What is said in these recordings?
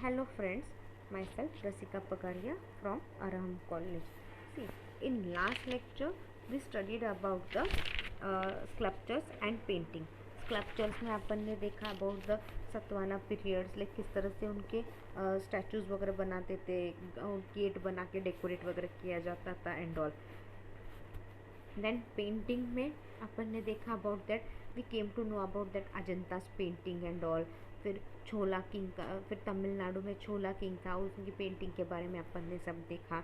Hello friends, myself Rasika Pagaria from Araham College. See, in last lecture we studied about the sculptures and painting. Sculptures में अपन ने देखा about the Satavahana periods, like किस तरह से उनके स्टैचूज वगैरह बनाते थे, गेट बना के डेकोरेट वगैरह किया जाता था एंड ऑल. देन पेंटिंग में अपन ने देखा about that, we came to know about that Ajanta's painting and all. फिर छोला किंग का, फिर तमिलनाडु में छोला किंग था, उसकी पेंटिंग के बारे में अपन ने सब देखा.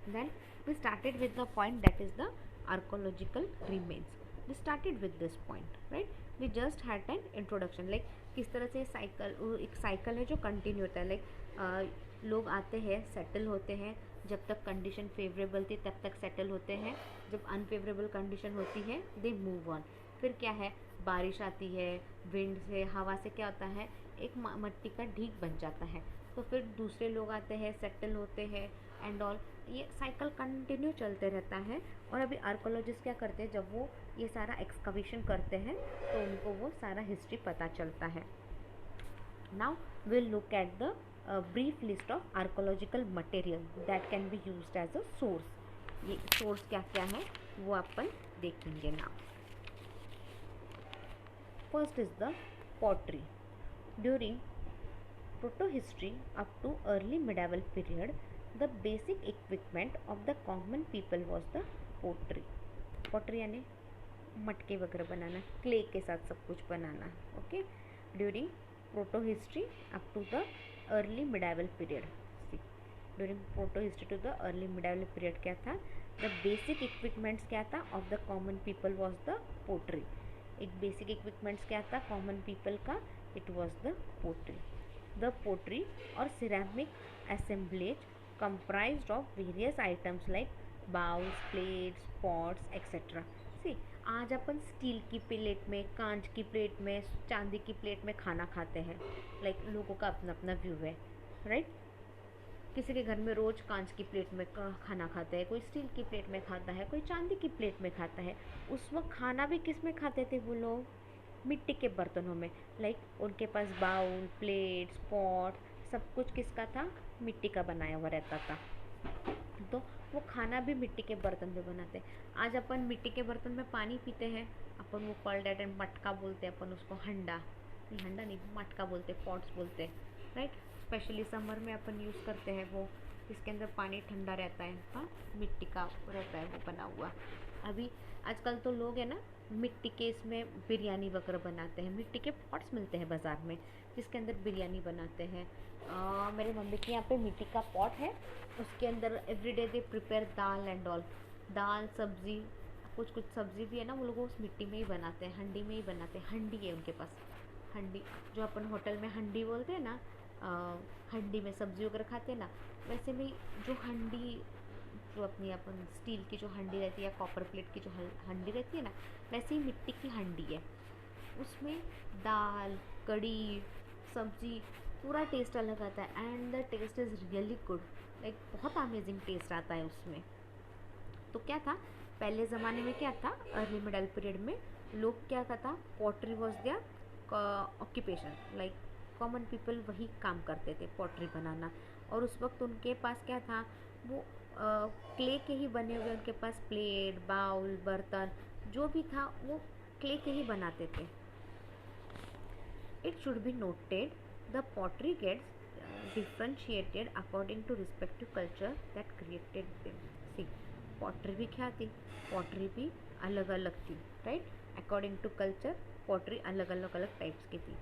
Then we started with the point that is the archaeological remains. We started with this point, right. We just had an introduction, like किस तरह से साइकिल, एक साइकिल है जो कंटिन्यू होता है. लाइक लोग आते हैं, सेटल होते हैं, जब तक कंडीशन फेवरेबल थी तब तक सेटल होते हैं. जब अनफेवरेबल कंडीशन होती है दे मूव ऑन. फिर क्या है, बारिश आती है, विंड से, हवा से क्या होता है, एक मिट्टी का ढीक बन जाता है. तो फिर दूसरे लोग आते हैं, सेटल होते हैं एंड ऑल. ये साइकिल कंटिन्यू चलते रहता है. और अभी आर्कोलॉजिस्ट क्या करते हैं, जब वो ये सारा एक्सकवेशन करते हैं तो उनको वो सारा हिस्ट्री पता चलता है. Now will look at the brief list of archaeological material that can be used as a source. ये source क्या क्या है वो अपन देखेंगे now. First is the pottery. During proto-history up to early medieval period, the basic equipment of the common people was the pottery. Pottery यानी मटके वगैरह बनाना, clay के साथ सब कुछ बनाना. Okay. During proto history up to the early medieval period. During proto history to the early medieval period क्या था, द बेसिक इक्विपमेंट्स क्या था of the common people was the pottery. एक बेसिक इक्विपमेंट्स क्या था कॉमन पीपल का, it was the pottery. The pottery और ceramic assemblage comprised of various items like bowls, plates, pots, etc. See, आज अपन steel की प्लेट में, कांच की प्लेट में, चांदी की प्लेट में खाना खाते हैं. लाइक लोगों का अपना अपना व्यू है, राइट. किसी के घर में रोज कांच की प्लेट में खाना खाता है, कोई स्टील की प्लेट में खाता है, कोई चांदी की प्लेट में खाता है. उस वक्त खाना भी किस में खाते थे वो लोग, मिट्टी के बर्तनों में. लाइक उनके पास बाउल, प्लेट्स, पॉट, सब कुछ किसका था, मिट्टी का बनाया हुआ रहता था. तो वो खाना भी मिट्टी के बर्तन में बनाते. आज अपन मिट्टी के बर्तन में पानी पीते हैं, अपन वो कॉल्ड एट एंड मटका बोलते हैं, अपन उसको हंडा नहीं मटका बोलते, पॉट्स बोलते, राइट. स्पेशली समर में अपन यूज़ करते हैं वो, इसके अंदर पानी ठंडा रहता है. हाँ, मिट्टी का रहता है वो बना हुआ. अभी आजकल तो लोग है ना मिट्टी के इसमें बिरयानी वगैरह बनाते हैं. मिट्टी के पॉट्स मिलते हैं बाज़ार में जिसके अंदर बिरयानी बनाते हैं. मेरे मम्मी के यहाँ पे मिट्टी का पॉट है, उसके अंदर everyday they prepare dal and all. दाल, सब्ज़ी, कुछ सब्ज़ी भी है ना, वो लोग उस मिट्टी में ही बनाते हैं, हंडी में ही बनाते हैं. हंडी है उनके पास, हंडी जो अपन होटल में हंडी बोलते हैं ना, हंडी में सब्ज़ी वगैरह खाते हैं ना, वैसे में जो हंडी, जो अपनी अपन स्टील की जो हंडी रहती है या कॉपर प्लेट की जो हंडी रहती है ना, वैसे ही मिट्टी की हंडी है. उसमें दाल, कड़ी, सब्ज़ी, पूरा टेस्ट अलग आता है and the taste is really good. Like बहुत अमेजिंग टेस्ट आता है उसमें. तो क्या था पहले ज़माने में, क्या था अर्ली मिडल पीरियड में लोग क्या करता, pottery was their occupation. Like common people वही काम करते थे, पॉटरी बनाना. और उस वक्त उनके पास क्या था, वो क्ले के ही बने हुए, उनके पास प्लेट, बाउल, बर्तन जो भी था वो क्ले के ही बनाते थे. It should be noted the pottery gets differentiated according to respective culture that created them. See, pottery भी क्या थी, पॉटरी भी अलग अलग थी, right. According to culture pottery अलग अलग टाइप्स की थी.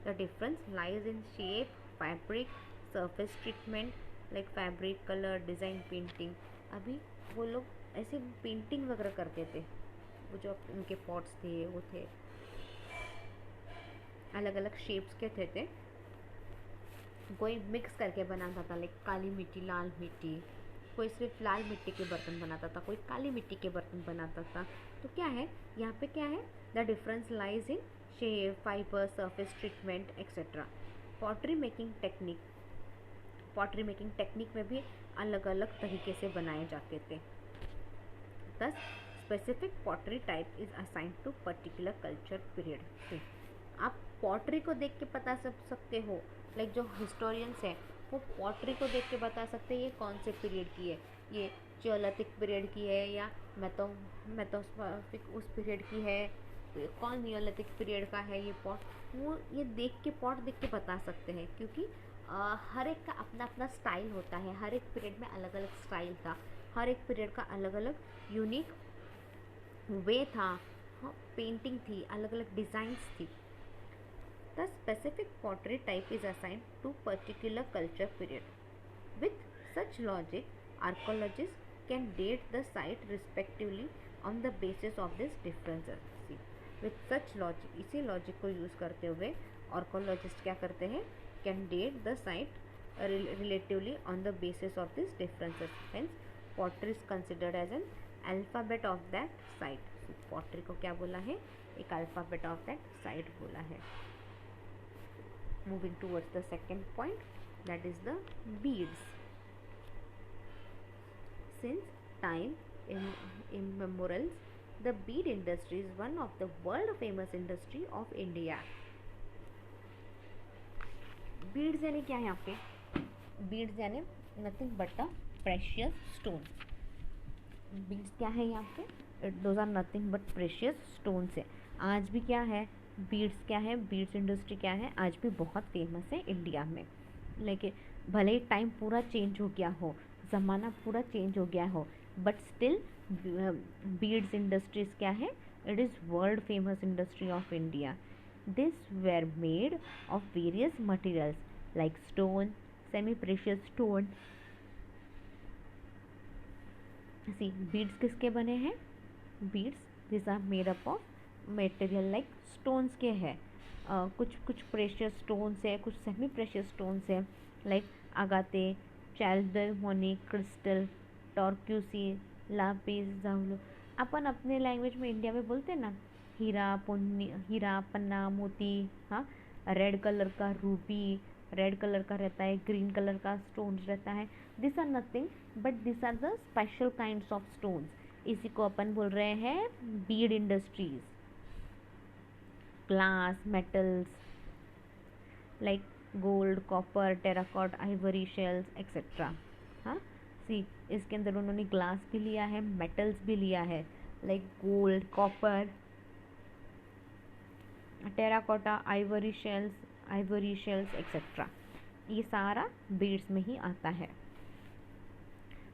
The difference lies in shape, fabric, surface treatment, like fabric, colour, design, painting. अभी वो लोग ऐसे पेंटिंग वगैरह करते थे, वो जो उनके पॉट्स थे वो थे अलग अलग शेप्स के थे. कोई मिक्स करके बनाता था, लाइक काली मिट्टी, लाल मिट्टी. कोई सिर्फ लाल मिट्टी के बर्तन बनाता था, कोई काली मिट्टी के बर्तन बनाता था. तो क्या है यहाँ पे, क्या है, the difference lies in shape, fibre, surface treatment etcetera. Pottery making technique में भी अलग अलग तरीके से बनाए जाते थे. This specific pottery type is assigned to particular culture period. अब पॉटरी को देख के बता सकते हो, लाइक जो हिस्टोरियंस है वो पॉटरी को देख के बता सकते हैं ये कौन से पीरियड की है, ये चोलातिक पीरियड की है या मेथोस्फिक उस पीरियड की है, कौन नियोलिथिक पीरियड का है ये पॉट, वो ये देख के पॉट देख के बता सकते हैं, क्योंकि हर एक का अपना अपना स्टाइल होता है, हर एक पीरियड में अलग अलग स्टाइल था, हर एक पीरियड का अलग अलग यूनिक वे था, हाँ पेंटिंग थी, अलग अलग डिज़ाइंस थी. The specific pottery type is assigned to particular culture period. With such logic, archaeologists can date the site respectively on the basis of these differences. See, with such logic, इसी logic को use करते हुए archaeologists क्या करते हैं, can date the site relatively on the basis of these differences. Hence, pottery is considered as an alphabet of that site. So, pottery को क्या बोला है, एक alphabet of that site बोला है. Moving towards the second point, that is the beads. Since time immemorial, the bead industry is one of the world famous industry of India. Beads यानी क्या है यहाँ पे, beads यानी nothing but the precious stones. Beads क्या है यहाँ पे, those are nothing but precious stones है. आज भी क्या है, बीड्स क्या है, बीड्स इंडस्ट्री क्या है, आज भी बहुत फेमस है इंडिया में. लेकिन भले ही टाइम पूरा चेंज हो गया हो, ज़माना पूरा चेंज हो गया हो, बट स्टिल बीड्स इंडस्ट्रीज क्या है, it is world famous industry of India. This were made of various materials like stone, semi precious stone. See beads किसके बने हैं, beads this are made up of material like stones के हैं. कुछ precious stones है, कुछ semi precious stones है, like agate, chalcedony, crystal, turquoise, lapis, जाहुलो. अपन अपने लैंग्वेज में इंडिया में बोलते हैं ना, हीरा, पन्ना, मोती. हाँ, रेड कलर का रूबी, रेड कलर का रहता है, ग्रीन कलर का स्टोन्स रहता है. This are nothing but this are the special kinds of stones. इसी को अपन बोल रहे हैं bead industries. Glass, metals like gold, copper, terracotta, ivory, shells etcetera. हाँ, सी इसके अंदर उन्होंने ग्लास भी लिया है, मेटल्स भी लिया है, like gold, copper, terracotta, Ivory shells etcetera. ये सारा बीड्स में ही आता है.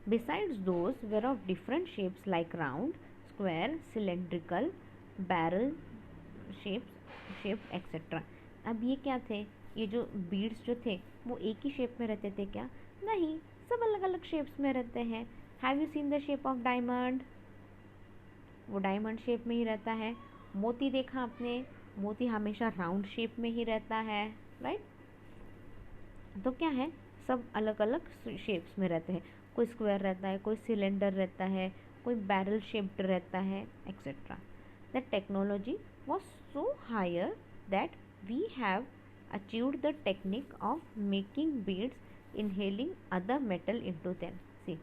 Besides those were of different shapes like round, square, cylindrical, barrel shaped etc. अब ये क्या थे, ये जो बीड्स जो थे वो एक ही शेप में रहते थे क्या, नहीं, सब अलग अलग शेप्स में रहते हैं. Have you seen the shape of diamond, वो डायमंड शेप में ही रहता है. मोती देखा आपने, मोती हमेशा राउंड शेप में ही रहता है, राइट. तो क्या है, सब अलग अलग शेप्स में रहते हैं. कोई स्क्वायर रहता है, कोई सिलेंडर रहता है, कोई बैरल शेप्ड रहता है etcetera. The technology was so higher that we have achieved the technique of making beads inhaling other metal into them. See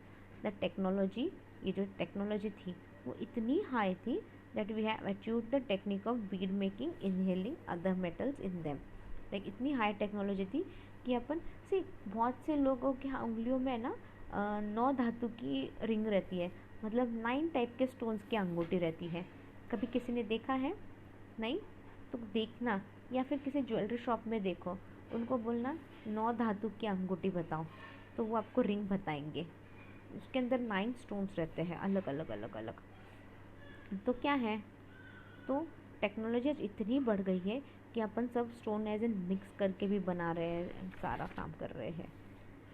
the technology, ये जो टेक्नोलॉजी थी वो इतनी हाई थी that we have achieved the technique of bead making inhaling other metals in them. Like इतनी high technology थी कि अपन सी बहुत से लोगों की उंगलियों में ना 9 धातु की रिंग रहती है, मतलब 9 टाइप के स्टोन्स की अंगूठी रहती है. कभी किसी ने देखा है, नहीं, तो देखना, या फिर किसी ज्वेलरी शॉप में देखो, उनको बोलना 9 धातु की अंगूठी बताओ, तो वो आपको रिंग बताएंगे. उसके अंदर 9 स्टोन्स रहते हैं अलग अलग अलग अलग. तो क्या है, तो टेक्नोलॉजी इतनी बढ़ गई है कि अपन सब स्टोन एज एन मिक्स करके भी बना रहे हैं, सारा काम कर रहे हैं.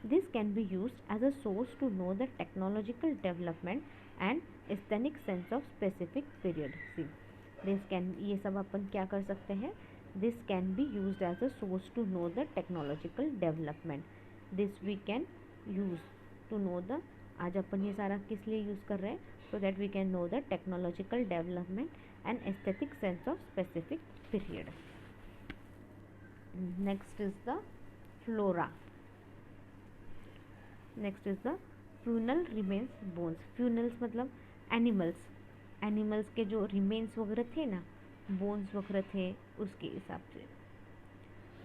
This can be used as a source to know the technological development and aesthetic sense of specific period. See, this can, ये सब अपन क्या कर सकते हैं, this can be used as a source to know the technological development. This we can use to know the, आज अपन ये सारा किस लिए यूज़ कर रहे हैं, so that we can know the technological development and aesthetic sense of specific period. Next is the flora. Next is the faunal remains bones. Faunals मतलब animals के जो रिमेन्स वगैरह थे ना, बोन्स वगैरह थे, उसके हिसाब से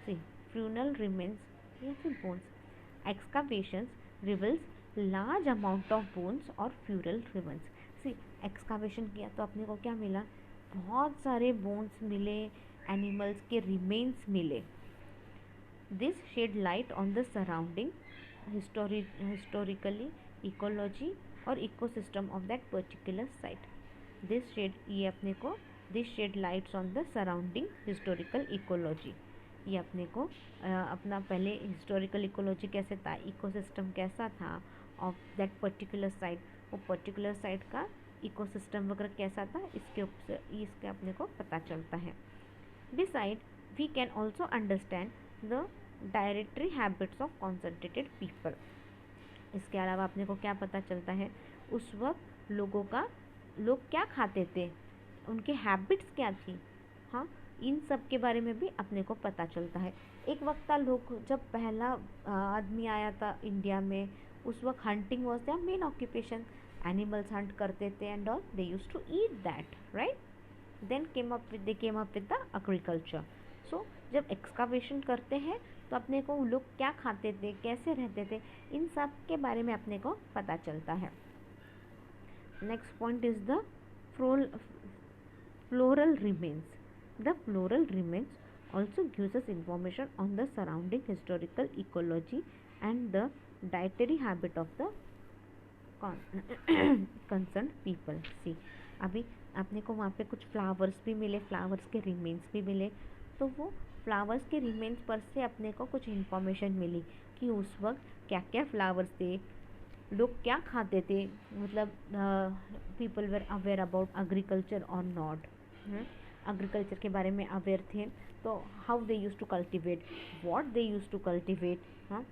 सी फ्यूनल रिमेन्स या फिर bones, excavations reveals large amount of bones और फ्यूनल रिमेन्स। सी एक्सकावेशन किया तो अपने को क्या मिला, बहुत सारे बोन्स मिले, एनिमल्स के रिमेन्स मिले। This shed light on the surrounding historically ecology और ecosystem of that particular site. This shed, ये अपने को this shed lights on the surrounding historical ecology, ये अपने को अपना पहले हिस्टोरिकल इकोलॉजी कैसे था, इकोसिस्टम कैसा था ऑफ दैट पर्टिकुलर साइट, वो पर्टिकुलर साइट का इकोसिस्टम वगैरह कैसा था, इसके अपने को पता चलता है। Beside we can also understand the dietary habits of concentrated people. इसके अलावा अपने को क्या पता चलता है, उस वक्त लोग क्या खाते थे, उनके हैबिट्स क्या थी, हाँ, इन सब के बारे में भी अपने को पता चलता है। एक वक्त था लोग, जब पहला आदमी आया था इंडिया में, उस वक्त hunting was their main occupation, animals hunt करते थे and all, they used to eat that, right. Then they came up with the agriculture. So जब एक्सकावेशन करते हैं तो अपने को लोग क्या खाते थे, कैसे रहते थे, इन सब के बारे में अपने को पता चलता है। Next point is the floral remains. The floral remains also gives us information on the surrounding historical ecology and the dietary habit of the concerned people. See, अभी अपने को वहाँ पे कुछ फ्लावर्स भी मिले, फ्लावर्स के रिमेन्स भी मिले, तो वो फ्लावर्स के रिमेन्स पर से अपने को कुछ इन्फॉर्मेशन मिली कि उस वक्त क्या क्या फ्लावर्स थे, लोग क्या खाते थे, मतलब people were aware about agriculture और नॉट, एग्रीकल्चर के बारे में अवेयर थे, तो how they use to cultivate, what they use to cultivate, हाँ,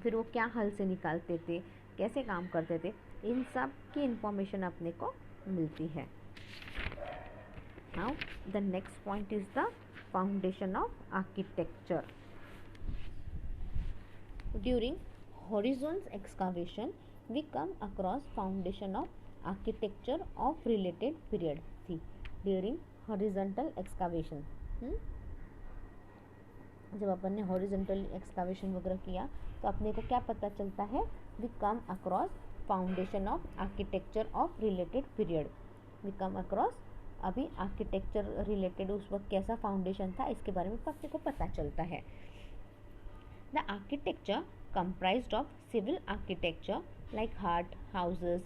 फिर वो क्या हल से निकालते थे, कैसे काम करते थे, इन सब की इंफॉर्मेशन अपने को मिलती है। Now the next point is the foundation of architecture. During horizons excavation we come across foundation of architecture of related period. See, during horizontal excavation, जब अपन ने हॉरिजॉन्टल एक्सकावेशन वगैरह किया तो अपने को क्या पता चलता है, we come across foundation of architecture of related period. We come across, अभी आर्किटेक्चर रिलेटेड उस वक्त कैसा फाउंडेशन था, इसके बारे में अपने को पता चलता है। The architecture comprised of civil architecture like hut, houses,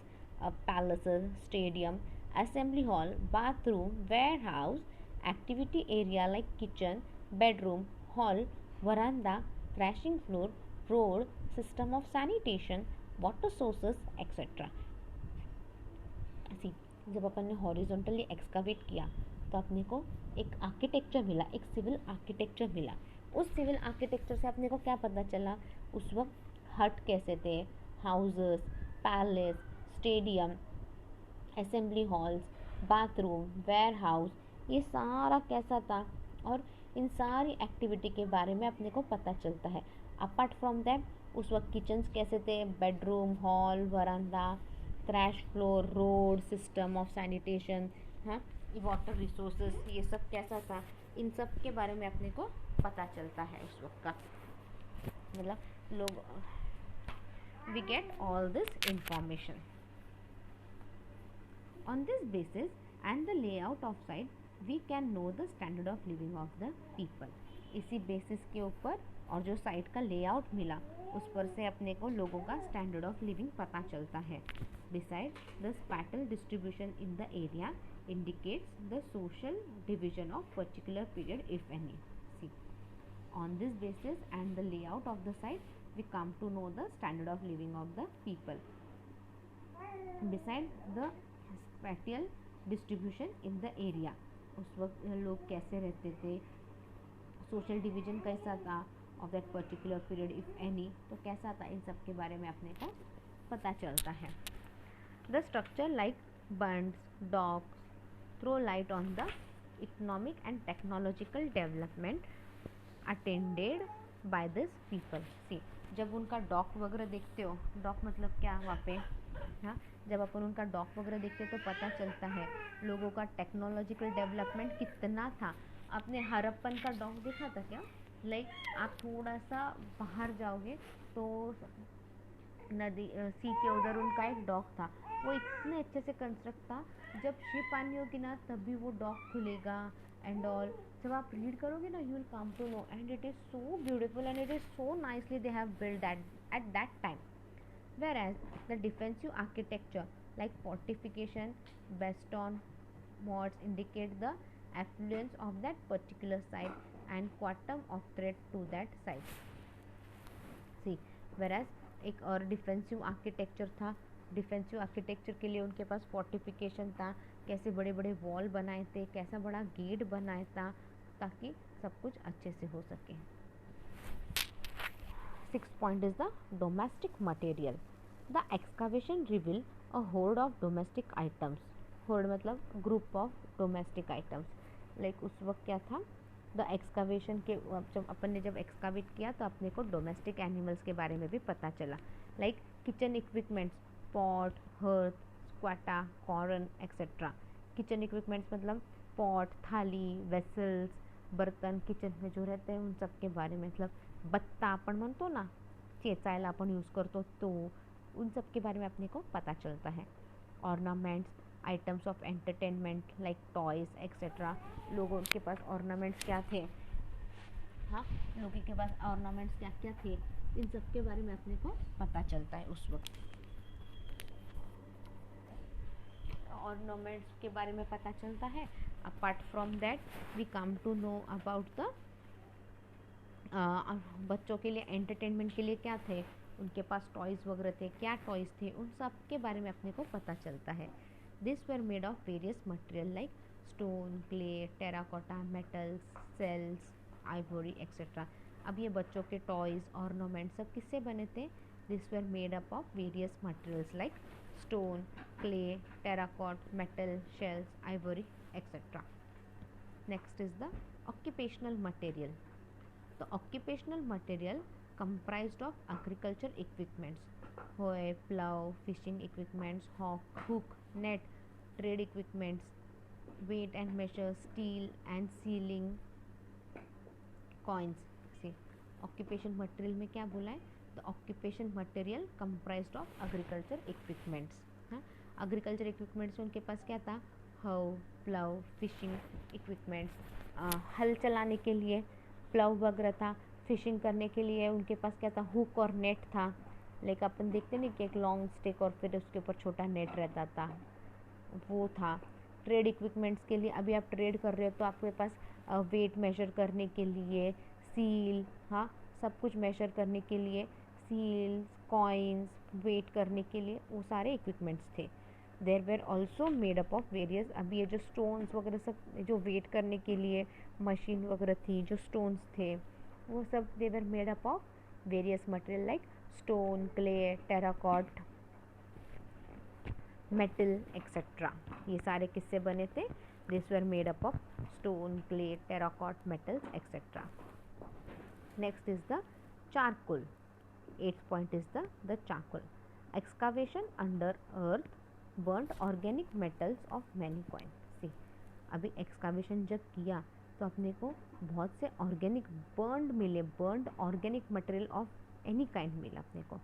palaces, stadium, assembly hall, bathroom, warehouse, activity area like kitchen, bedroom, hall, veranda, threshing floor, road, system of sanitation, water sources, etc. जब अपन ने horizontally excavate किया तो अपने को एक architecture मिला, एक civil architecture मिला। उस सिविल आर्किटेक्चर से अपने को क्या पता चला, उस वक्त हट कैसे थे, houses, palace, stadium, assembly halls, bathroom, warehouse, ये सारा कैसा था, और इन सारी एक्टिविटी के बारे में अपने को पता चलता है। अपार्ट फ्रॉम दैट उस वक्त किचन्स कैसे थे, bedroom, hall, verandah, crash floor, road, system of sanitation, हाँ, वाटर रिसोर्सेज, ये सब कैसा था, इन सब के बारे में अपने को पता चलता है उस वक्त का, मतलब लोग we get all this information. On this basis and the layout of site we can know the standard of living of the people. इसी बेसिस के ऊपर और जो साइट का लेआउट मिला उस पर से अपने को लोगों का स्टैंडर्ड ऑफ लिविंग पता चलता है। Besides, the spatial distribution in the area indicates the social division of particular period, if any. See, on this basis and the layout of the site, we come to know the standard of living of the people. Besides, the spatial distribution in the area, उस वक्त लोग कैसे रहते थे, social division कैसा था of that particular period, if any, तो कैसा था, इन सब के बारे में अपने को पता चलता है। The structure like bunds, docks throw light on the economic and technological development attended by this people. See, जब उनका डॉक वगैरह देखते हो, डॉक मतलब क्या वहाँ पे, हाँ, जब अपन उनका डॉक वगैरह देखते तो पता चलता है लोगों का टेक्नोलॉजिकल डेवलपमेंट कितना था। आपने हरप्पन का डॉक देखा था क्या? आप थोड़ा सा बाहर जाओगे तो नदी सी के उधर उनका एक डॉक था, वो इतने अच्छे से कंस्ट्रक्ट था, जब शिप आनी होगी ना तभी वो डॉक खुलेगा एंड ऑल। जब आप रीड करोगे ना, you will come to know, and it is so beautiful and it is so nicely they have build that at that time. Whereas the defensive architecture like fortification based on moats indicate the affluence of that particular site and quantum of threat to that site. See, whereas एक और defensive architecture था, defensive architecture के लिए उनके पास fortification था, कैसे बड़े बड़े वॉल बनाए थे, कैसा बड़ा गेट बनाया था ताकि सब कुछ अच्छे से हो सके। Sixth point is the domestic material. The excavation reveal a hoard of domestic items. होड़ मतलब ग्रुप ऑफ डोमेस्टिक आइटम्स। उस वक्त क्या था, द एक्सकावेशन के जब अपन ने जब एक्सकावेट किया तो अपने को डोमेस्टिक एनिमल्स के बारे में भी पता चला। Kitchen equipments, pot, hearth, squatter, corn etcetera. Kitchen equipments मतलब पॉट, थाली, वेसल्स, बर्तन किचन में जो रहते हैं उन सब के बारे में, मतलब बत्ता आपण म्हणतो ना, चेचायला आपण यूज़ करतो तो, उन सब के बारे में अपने को पता चलता है। Ornaments, items of entertainment like toys etcetera. लोगों के पास ऑर्नामेंट्स क्या थे, हाँ, लोगों के पास ऑर्नामेंट्स क्या क्या थे, इन सब के बारे में अपने को पता चलता है उस वक्त। ऑर्नामेंट्स के बारे में पता चलता है। Apart from that we come to know about the बच्चों के लिए एंटरटेनमेंट के लिए क्या थे, उनके पास टॉयज़ वगैरह थे, क्या टॉयज़ थे, उन सब के बारे में अपने को पता चलता है। This were made of various material like stone, clay, terracotta, metals, shells, ivory etcetera. अब ये बच्चों के टॉयज़, ऑर्नामेंट सब किससे बने थे, this were made up of various materials like stone, clay, terracotta, metal, shells, ivory etcetera. Next is the occupational material. The occupational material comprised of agriculture equipments, hoe, plow, fishing equipments, hook, net, trade equipments, weight and measure, steel and sealing, coins. See, occupation material में क्या बोला है, the occupation material comprised of agriculture equipments. हाँ, agriculture equipments में उनके पास क्या था, how, plow, fishing equipments, हल चलाने के लिए प्लाउ वगैरह था, फिशिंग करने के लिए उनके पास क्या था, हुक और नेट था। अपन देखते नहीं कि एक लॉन्ग स्टिक और फिर उसके ऊपर छोटा नेट रहता था, वो था। ट्रेड इक्विपमेंट्स के लिए, अभी आप ट्रेड कर रहे हो तो आपके पास वेट मेजर करने के लिए, सील, हाँ, सब कुछ मेजर करने के लिए, सील्स, कॉइन्स, वेट करने के लिए वो सारे इक्विपमेंट्स थे। There were also made up of various, अभी ये जो स्टोन्स वगैरह सब जो वेट करने के लिए मशीन वगैरह थी, जो स्टोन्स थे वो सब they were made up of various material like stone, clay, terracotta, metal etcetera. ये सारे किससे बने थे, this were made up of stone, clay, terracotta, metals etcetera. Next is the charcoal. 8th point is the charcoal. Excavation under earth burnt organic metals of many kind. See, अभी excavation जब किया तो अपने को बहुत से ऑर्गेनिक बर्न्ड मिले, burned organic material of any kind मिला अपने को.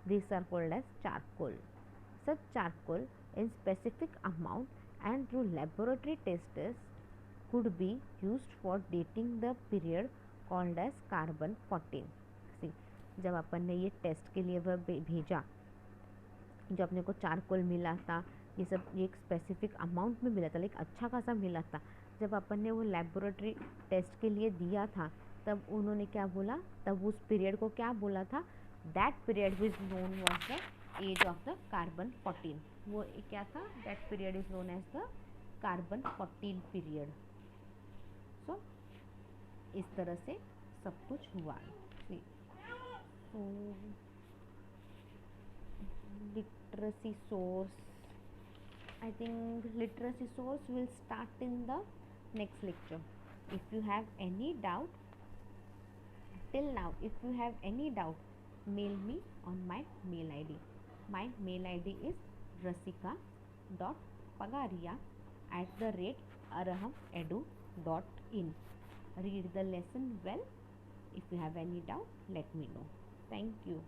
This are called as charcoal. Such charcoal in specific amount and through laboratory tests could be used for dating the period called as carbon 14. See, जब अपन ने ये test के लिए वह भेजा, जो अपने को चारकोल मिला था, ये सब एक स्पेसिफिक अमाउंट में मिला था, लाइक अच्छा खासा मिला था. जब अपन ने वो लेबोरेटरी टेस्ट के लिए दिया था तब उन्होंने क्या बोला, तब उस पीरियड को क्या बोला था, that period is known was the age of the carbon 14. वो क्या था, that period is known as the carbon 14 period. So इस तरह से सब कुछ हुआ. So literacy source, I think literacy source will start in the next lecture. If you have any doubt till now, if you have any doubt, mail me on my mail id. My mail id is rasika.pagaria@arahamedu.in. Read the lesson well. If you have any doubt, let me know. Thank you.